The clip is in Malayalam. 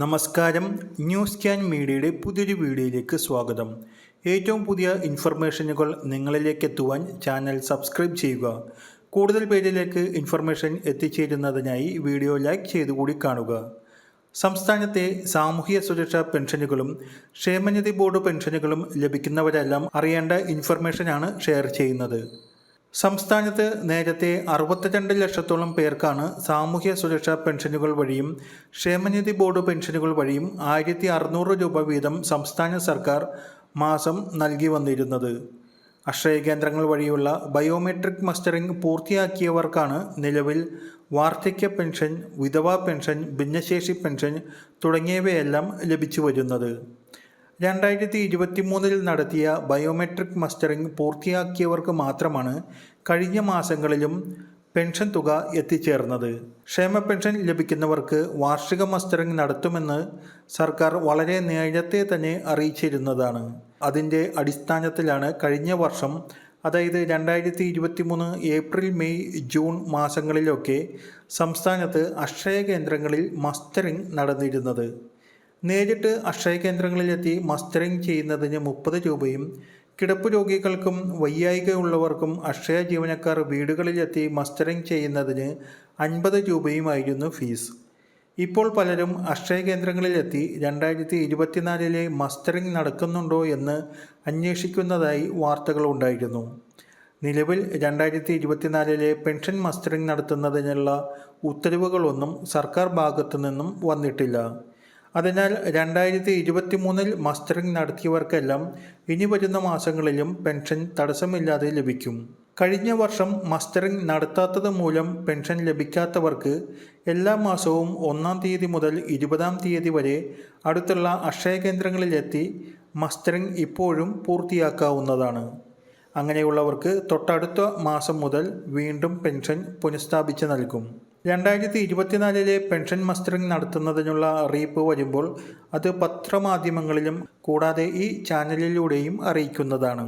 നമസ്കാരം. ന്യൂസ് ക്യാൻ മീഡിയയുടെ പുതിയൊരു വീഡിയോയിലേക്ക് സ്വാഗതം. ഏറ്റവും പുതിയ ഇൻഫർമേഷനുകൾ നിങ്ങളിലേക്ക് എത്തുവാൻ ചാനൽ സബ്സ്ക്രൈബ് ചെയ്യുക. കൂടുതൽ പേരിലേക്ക് ഇൻഫർമേഷൻ എത്തിച്ചേരുന്നതിനായി വീഡിയോ ലൈക്ക് ചെയ്തുകൂടി കാണുക. സംസ്ഥാനത്തെ സാമൂഹ്യ സുരക്ഷാ പെൻഷനുകളും ക്ഷേമനിധി ബോർഡ് പെൻഷനുകളും ലഭിക്കുന്നവരെല്ലാം അറിയേണ്ട ഇൻഫർമേഷനാണ് ഷെയർ ചെയ്യുന്നത്. സംസ്ഥാനത്ത് നേരത്തെ 62 ലക്ഷത്തോളം പേർക്കാണ് സാമൂഹ്യ സുരക്ഷാ പെൻഷനുകൾ വഴിയും ക്ഷേമനിധി ബോർഡ് പെൻഷനുകൾ വഴിയും 1600 രൂപ വീതം സംസ്ഥാന സർക്കാർ മാസം നൽകി വന്നിരുന്നത്. അക്ഷയ കേന്ദ്രങ്ങൾ വഴിയുള്ള ബയോമെട്രിക് മസ്റ്ററിംഗ് പൂർത്തിയാക്കിയവർക്കാണ് നിലവിൽ വാർദ്ധക്യ പെൻഷൻ, വിധവാ പെൻഷൻ, ഭിന്നശേഷി പെൻഷൻ തുടങ്ങിയവയെല്ലാം ലഭിച്ചു വരുന്നത്. 2023 നടത്തിയ ബയോമെട്രിക് മസ്റ്ററിംഗ് പൂർത്തിയാക്കിയവർക്ക് മാത്രമാണ് കഴിഞ്ഞ മാസങ്ങളിലും പെൻഷൻ തുക എത്തിച്ചേർന്നത്. ക്ഷേമ പെൻഷൻ ലഭിക്കുന്നവർക്ക് വാർഷിക മസ്റ്ററിംഗ് നടത്തുമെന്ന് സർക്കാർ വളരെ നേരത്തെ തന്നെ അറിയിച്ചിരുന്നതാണ്. അതിൻ്റെ അടിസ്ഥാനത്തിലാണ് കഴിഞ്ഞ വർഷം, അതായത് 2023 ഏപ്രിൽ, മെയ്, ജൂൺ മാസങ്ങളിലൊക്കെ സംസ്ഥാനത്ത് അക്ഷയ കേന്ദ്രങ്ങളിൽ മസ്റ്ററിംഗ് നടന്നിരുന്നത്. നേരിട്ട് അക്ഷയ കേന്ദ്രങ്ങളിലെത്തി മസ്റ്ററിംഗ് ചെയ്യുന്നതിന് 30 രൂപയും കിടപ്പ് രോഗികൾക്കും വയ്യായികയുള്ളവർക്കും അക്ഷയ ജീവനക്കാർ വീടുകളിലെത്തി മസ്റ്ററിംഗ് ചെയ്യുന്നതിന് 50 രൂപയുമായിരുന്നു ഫീസ്. ഇപ്പോൾ പലരും അക്ഷയ കേന്ദ്രങ്ങളിലെത്തി 2024 മസ്റ്ററിംഗ് നടക്കുന്നുണ്ടോ എന്ന് അന്വേഷിക്കുന്നതായി വാർത്തകളുണ്ടായിരുന്നു. നിലവിൽ 2024 പെൻഷൻ മസ്റ്ററിംഗ് നടത്തുന്നതിനുള്ള ഉത്തരവുകളൊന്നും സർക്കാർ ഭാഗത്തു നിന്നും വന്നിട്ടില്ല. അതിനാൽ 2023 മസ്റ്ററിംഗ് നടത്തിയവർക്കെല്ലാം ഇനി വരുന്ന മാസങ്ങളിലും പെൻഷൻ തടസ്സമില്ലാതെ ലഭിക്കും. കഴിഞ്ഞ വർഷം മസ്റ്ററിംഗ് നടത്താത്തത് മൂലം പെൻഷൻ ലഭിക്കാത്തവർക്ക് എല്ലാ മാസവും 1-ാം തീയതി മുതൽ 20-ാം തീയതി വരെ അടുത്തുള്ള അക്ഷയ കേന്ദ്രങ്ങളിലെത്തി മസ്റ്ററിംഗ് ഇപ്പോഴും പൂർത്തിയാക്കാവുന്നതാണ്. അങ്ങനെയുള്ളവർക്ക് തൊട്ടടുത്ത മാസം മുതൽ വീണ്ടും പെൻഷൻ പുനഃസ്ഥാപിച്ച് നൽകും. 2024 പെൻഷൻ മസ്റ്ററിംഗ് നടത്തുന്നതിനുള്ള അറിയിപ്പ് വരുമ്പോൾ അത് പത്രമാധ്യമങ്ങളിലും കൂടാതെ ഈ ചാനലിലൂടെയും അറിയിക്കുന്നതാണ്.